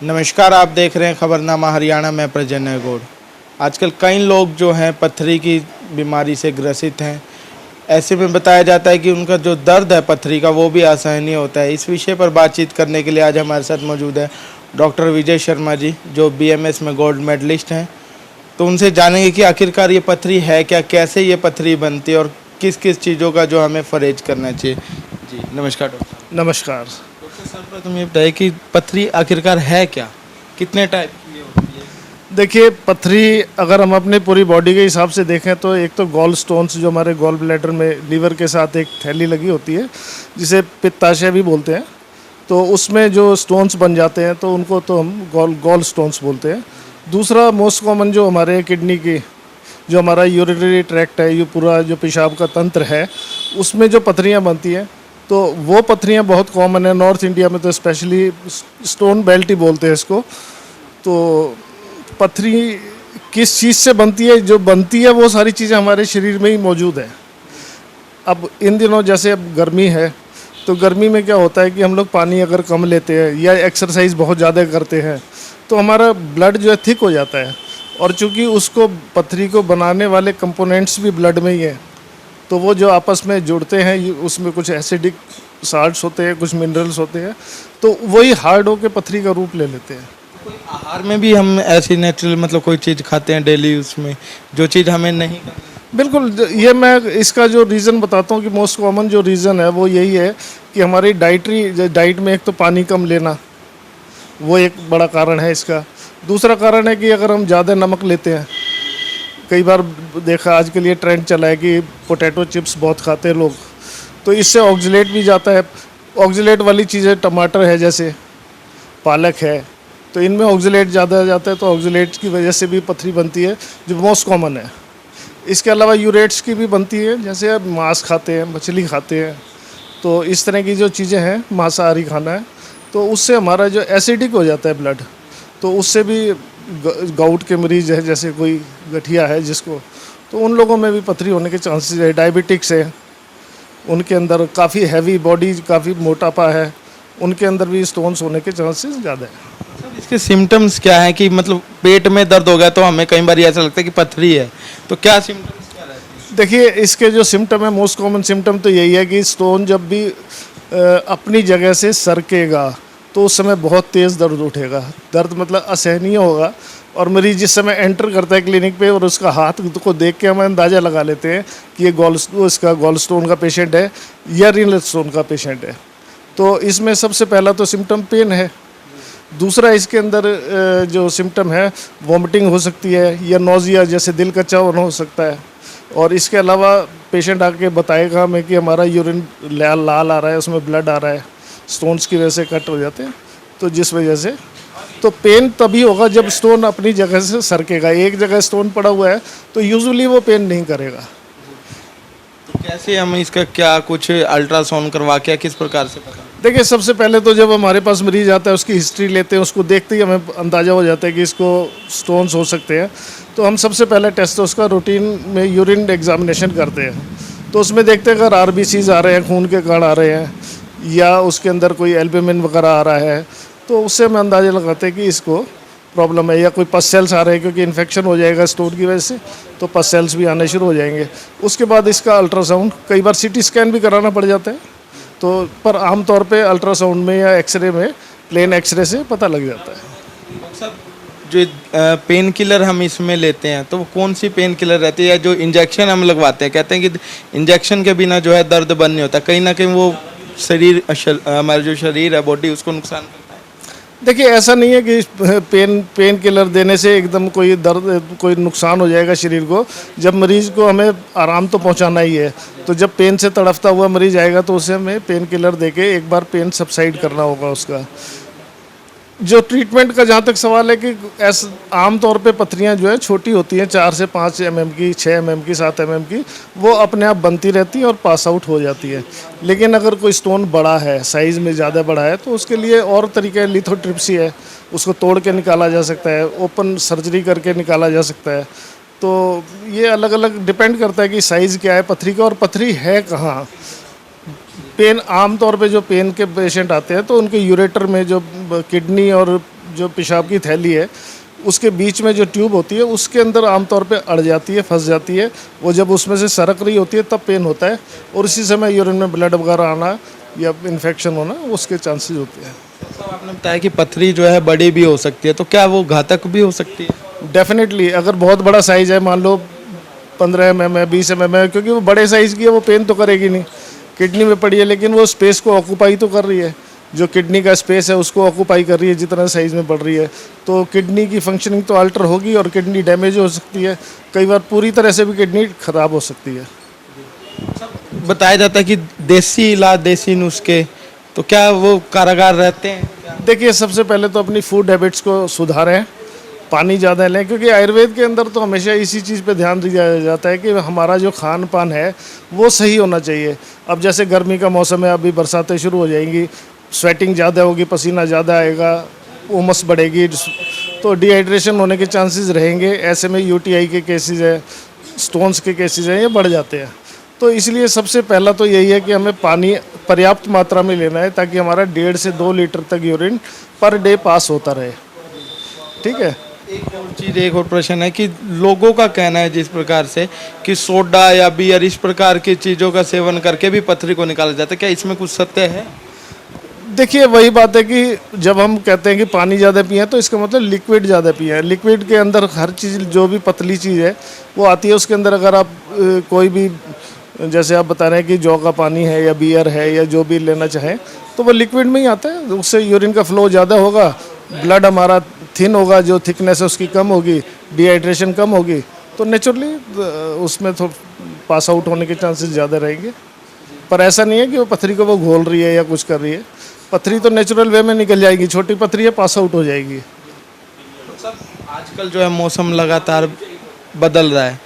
नमस्कार, आप देख रहे हैं खबरनामा हरियाणा में प्रजन्य गौड़। आजकल कई लोग जो हैं पथरी की बीमारी से ग्रसित हैं। ऐसे में बताया जाता है कि उनका जो दर्द है पथरी का वो भी असहनीय होता है। इस विषय पर बातचीत करने के लिए आज हमारे साथ मौजूद है डॉक्टर विजय शर्मा जी, जो बीएमएस में गोल्ड मेडलिस्ट हैं। तो उनसे जानेंगे कि आखिरकार ये पथरी है क्या, कैसे ये पथरी बनती है और किस किस चीज़ों का जो हमें परहेज करना चाहिए। जी नमस्कार डॉक्टर। नमस्कार। डॉक्टर सर्वप्रथम ये बताइए कि पथरी आखिरकार है क्या, कितने टाइप की होती है। देखिए, पथरी अगर हम अपनी पूरी बॉडी के हिसाब से देखें तो एक तो गॉल स्टोन्स जो हमारे गॉल ब्लैडर में लीवर के साथ एक थैली लगी होती है जिसे पित्ताशय भी बोलते हैं। तो उसमें जो स्टोन्स बन जाते हैं तो उनको तो हम गॉल स्टोन्स बोलते हैं। दूसरा मोस्ट कॉमन जो हमारे किडनी की जो हमारा यूरिनरी ट्रैक्ट है, ये पूरा जो पेशाब का तंत्र है, उसमें जो पथरियाँ बनती हैं तो वो पथरियाँ बहुत कॉमन है। नॉर्थ इंडिया में तो स्पेशली स्टोन बेल्ट ही बोलते हैं इसको। तो पथरी किस चीज़ से बनती है, जो बनती है वो सारी चीज़ें हमारे शरीर में ही मौजूद है। अब इन दिनों जैसे अब गर्मी है तो गर्मी में क्या होता है कि हम लोग पानी अगर कम लेते हैं या एक्सरसाइज बहुत ज़्यादा करते हैं तो हमारा ब्लड जो है थिक हो जाता है। और चूँकि उसको पथरी को बनाने वाले कंपोनेंट्स भी ब्लड में ही है तो वो जो आपस में जुड़ते हैं उसमें कुछ एसिडिक साल्ट्स होते हैं, कुछ मिनरल्स होते हैं, तो वही हार्ड होकर पथरी का रूप ले लेते हैं। कोई आहार में भी हम ऐसी नेचुरल मतलब कोई चीज़ खाते हैं डेली, उसमें जो चीज़ हमें नहीं करनी। बिल्कुल, ये मैं इसका जो रीज़न बताता हूँ कि मोस्ट कॉमन जो रीज़न है वो यही है कि हमारी डाइट में एक तो पानी कम लेना, वो एक बड़ा कारण है इसका। दूसरा कारण है कि अगर हम ज़्यादा नमक लेते हैं, कई बार देखा आजकल ये ट्रेंड चला है कि पोटैटो चिप्स बहुत खाते हैं लोग, तो इससे ऑक्जिलेट भी जाता है। ऑक्जिलेट वाली चीज़ें टमाटर है, जैसे पालक है, तो इनमें ऑक्जिलेट ज़्यादा जाता है, तो ऑक्जिलेट की वजह से भी पथरी बनती है जो मोस्ट कॉमन है। इसके अलावा यूरेट्स की भी बनती है, जैसे अब मांस खाते हैं, मछली खाते हैं, तो इस तरह की जो चीज़ें हैं, मांसाहारी खाना है, तो उससे हमारा जो एसिडिक हो जाता है ब्लड, तो उससे भी गाउट के मरीज़ है, जैसे कोई गठिया है जिसको, तो उन लोगों में भी पथरी होने के चांसेस है। डायबिटिक्स है, उनके अंदर काफ़ी हैवी बॉडी, काफ़ी मोटापा है, उनके अंदर भी स्टोन्स होने के चांसेस ज़्यादा है। सब इसके सिम्टम्स क्या हैं कि मतलब पेट में दर्द हो गया तो हमें कई बार ऐसा लगता है कि पथरी है, तो क्या सिम्टम्स क्या रहते हैं। देखिए, इसके जो सिम्टम है, मोस्ट कॉमन सिम्टम तो यही है कि स्टोन जब भी अपनी जगह से सरकेगा तो उस समय बहुत तेज़ दर्द उठेगा। दर्द मतलब असहनीय होगा, और मरीज जिस समय एंटर करता है क्लिनिक पे और उसका हाथ को देख के हम अंदाज़ा लगा लेते हैं कि ये इसका गॉल स्टोन का पेशेंट है या रीनल स्टोन का पेशेंट है। तो इसमें सबसे पहला तो सिम्टम पेन है। दूसरा इसके अंदर जो सिम्टम है, वॉमिटिंग हो सकती है या नोजिया, जैसे दिल का होना हो सकता है। और इसके अलावा पेशेंट आके बताएगा हमें कि हमारा यूरिन लाल आ रहा है, उसमें ब्लड आ रहा है, स्टोन्स की वजह से कट हो जाते हैं, तो जिस वजह से तो पेन तभी होगा जब स्टोन अपनी जगह से सरकेगा। एक जगह स्टोन पड़ा हुआ है तो यूजुअली वो पेन नहीं करेगा। तो कैसे हम इसका क्या कुछ अल्ट्रासाउंड करवा के किस प्रकार से पता। देखिए, सबसे पहले तो जब हमारे पास मरीज आता है उसकी हिस्ट्री लेते हैं, उसको देखते ही हमें अंदाज़ा हो जाता है कि इसको स्टोन्स हो सकते हैं। तो हम सबसे पहले टेस्ट उसका रूटीन में यूरिन एग्जामिनेशन करते हैं, तो उसमें देखते हैं अगर आरबीसीज आ रहे हैं, खून के कण आ रहे हैं, या उसके अंदर कोई एल्ब्यूमिन वगैरह आ रहा है, तो उससे हम अंदाज़ा लगाते हैं कि इसको प्रॉब्लम है। या कोई पस सेल्स आ रहे हैं, क्योंकि इन्फेक्शन हो जाएगा स्टोन की वजह से, तो पस सेल्स भी आने शुरू हो जाएंगे। उसके बाद इसका अल्ट्रासाउंड, कई बार सीटी स्कैन भी कराना पड़ जाता है, तो पर आमतौर पे अल्ट्रासाउंड में या एक्सरे में, प्लेन एक्सरे से पता लग जाता है। सब जो पेन किलर हम इसमें लेते हैं तो वो कौन सी पेन किलर रहती है, या जो इंजेक्शन हम लगवाते हैं, कहते हैं कि इंजेक्शन के बिना जो है दर्द बंद नहीं होता, कहीं ना कहीं वो हमारा जो शरीर है, बॉडी, उसको नुकसान करता है। देखिए, ऐसा नहीं है कि पेन किलर देने से एकदम कोई नुकसान हो जाएगा शरीर को। जब मरीज़ को हमें आराम तो पहुंचाना ही है, तो जब पेन से तड़फता हुआ मरीज़ आएगा तो उसे हमें पेन किलर देके एक बार पेन सबसाइड करना होगा उसका। जो ट्रीटमेंट का जहाँ तक सवाल है कि आम तौर पे पथरियाँ जो है छोटी होती हैं, 4 से 5 mm की, 6 mm की, 7 mm की, वो अपने आप बनती रहती है और पास आउट हो जाती है। लेकिन अगर कोई स्टोन बड़ा है, साइज़ में ज़्यादा बड़ा है, तो उसके लिए और तरीके, लिथोट्रिप्सी है, उसको तोड़ के निकाला जा सकता है, ओपन सर्जरी करके निकाला जा सकता है। तो ये अलग अलग डिपेंड करता है कि साइज़ क्या है पथरी का और पथरी है कहाँ। पेन, आमतौर पे जो पेन के पेशेंट आते हैं तो उनके यूरेटर में जो किडनी और जो पेशाब की थैली है उसके बीच में जो ट्यूब होती है उसके अंदर आमतौर पे अड़ जाती है, फंस जाती है। वो जब उसमें से सरक रही होती है तब पेन होता है, और इसी समय यूरिन में ब्लड वगैरह आना या इन्फेक्शन होना उसके चांसेस होते हैं। तो आपने बताया कि पथरी जो है बड़ी भी हो सकती है, तो क्या वो घातक भी हो सकती है? डेफिनेटली अगर बहुत बड़ा साइज़ है, मान लो 15 mm है, 20 mm है, क्योंकि वो बड़े साइज़ की है वो पेन तो करेगी नहीं। किडनी में पड़ी है लेकिन वो स्पेस को ऑक्यूपाई तो कर रही है, जो किडनी का स्पेस है उसको ऑक्यूपाई कर रही है जितना साइज़ में बढ़ रही है, तो किडनी की फंक्शनिंग तो अल्टर होगी और किडनी डैमेज हो सकती है। कई बार पूरी तरह से भी किडनी ख़राब हो सकती है। बताया जाता है कि देसी इलाज, देसी नुस्खे, तो क्या वो कारगर रहते हैं? देखिए, सबसे पहले तो अपनी फूड हैबिट्स को सुधारें, पानी ज़्यादा लें, क्योंकि आयुर्वेद के अंदर तो हमेशा इसी चीज़ पे ध्यान दिया जाता है कि हमारा जो खान पान है वो सही होना चाहिए। अब जैसे गर्मी का मौसम है, अभी बरसातें शुरू हो जाएंगी, स्वेटिंग ज़्यादा होगी, पसीना ज़्यादा आएगा, उमस बढ़ेगी, तो डिहाइड्रेशन होने के चांसेस रहेंगे। ऐसे में यूटीआई के केसेस है, स्टोन्स के केसेस हैं, ये बढ़ जाते हैं। तो इसलिए सबसे पहला तो यही है कि हमें पानी पर्याप्त मात्रा में लेना है ताकि हमारा 1.5 से 2 लीटर तक यूरिन पर डे पास होता रहे। ठीक है। एक और प्रश्न है कि लोगों का कहना है जिस प्रकार से कि सोडा या बियर इस प्रकार की चीज़ों का सेवन करके भी पथरी को निकाला जाता है, क्या इसमें कुछ सत्य है? देखिए, वही बात है कि जब हम कहते हैं कि पानी ज़्यादा पिए तो इसका मतलब लिक्विड ज़्यादा पिए। लिक्विड के अंदर हर चीज़, जो भी पतली चीज़ है वो आती है। उसके अंदर अगर आप कोई भी, जैसे आप बता रहे हैं कि जौ का पानी है या बियर है या जो भी लेना चाहें, तो वो लिक्विड में ही आता है। उससे यूरिन का फ्लो ज़्यादा होगा, ब्लड हमारा थिन होगा, जो थिकनेस है उसकी कम होगी, डिहाइड्रेशन कम होगी, तो नेचुरली उसमें तो पास आउट होने के चांसेस ज़्यादा रहेंगे। पर ऐसा नहीं है कि वो पथरी को वो घोल रही है या कुछ कर रही है। पथरी तो नेचुरल वे में निकल जाएगी, छोटी पथरी है, पास आउट हो जाएगी। आजकल जो है मौसम लगातार बदल रहा है,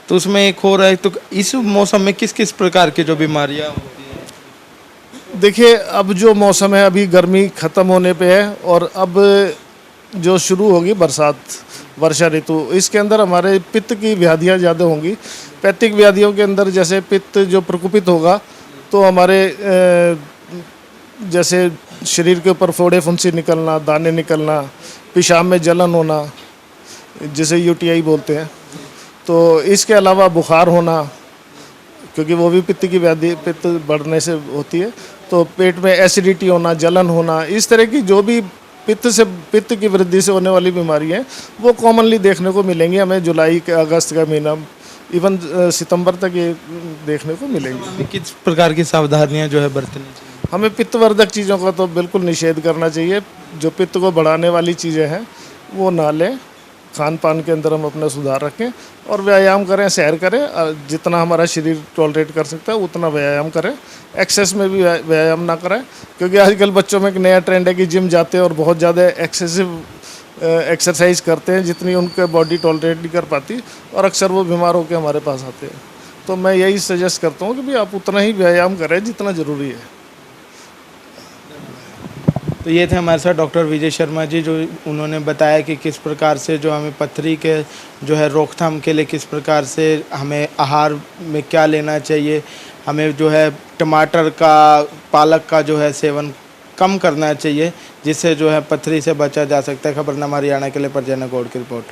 तो उसमें एक हो रहा है, तो इस मौसम में किस किस प्रकार की जो बीमारियां होती हैं? देखिए, अब जो मौसम है, अभी गर्मी ख़त्म होने पे है और अब जो शुरू होगी बरसात, वर्षा ऋतु, इसके अंदर हमारे पित्त की व्याधियां ज़्यादा होंगी। पैथिक व्याधियों के अंदर जैसे पित्त जो प्रकोपित होगा तो हमारे जैसे शरीर के ऊपर फोड़े फुंसी निकलना, दाने निकलना, पेशाब में जलन होना, जिसे यूटीआई बोलते हैं, तो इसके अलावा बुखार होना, क्योंकि वो भी पित्त की व्याधि, पित्त बढ़ने से होती है, तो पेट में एसिडिटी होना, जलन होना, इस तरह की जो भी पित्त की वृद्धि से होने वाली बीमारी है वो कॉमनली देखने को मिलेंगी हमें। जुलाई के, अगस्त का महीना, इवन सितंबर तक ये देखने को मिलेंगी। हमें किस प्रकार की सावधानियां जो है बरतनी चाहिए? हमें पित्तवर्धक चीज़ों का तो बिल्कुल निषेध करना चाहिए। जो पित्त को बढ़ाने वाली चीज़ें हैं वो ना लें। खान पान के अंदर हम अपना सुधार रखें और व्यायाम करें, सैर करें, जितना हमारा शरीर टॉलरेट कर सकता है उतना व्यायाम करें। एक्सेस में भी व्यायाम ना करें, क्योंकि आजकल बच्चों में एक नया ट्रेंड है कि जिम जाते हैं और बहुत ज़्यादा एक्सेसिव एक्सरसाइज करते हैं जितनी उनके बॉडी टॉलरेट नहीं कर पाती, और अक्सर वो बीमार होकर हमारे पास आते हैं। तो मैं यही सजेस्ट करता हूँ कि भाई आप उतना ही व्यायाम करें जितना ज़रूरी है। तो ये थे हमारे साथ डॉक्टर विजय शर्मा जी, जो उन्होंने बताया कि किस प्रकार से जो हमें पथरी के जो है रोकथाम के लिए किस प्रकार से हमें आहार में क्या लेना चाहिए, हमें जो है टमाटर का, पालक का जो है सेवन कम करना चाहिए, जिससे जो है पथरी से बचा जा सकता है। खबरनामा हरियाणा के लिए परजन गौड़ की रिपोर्ट।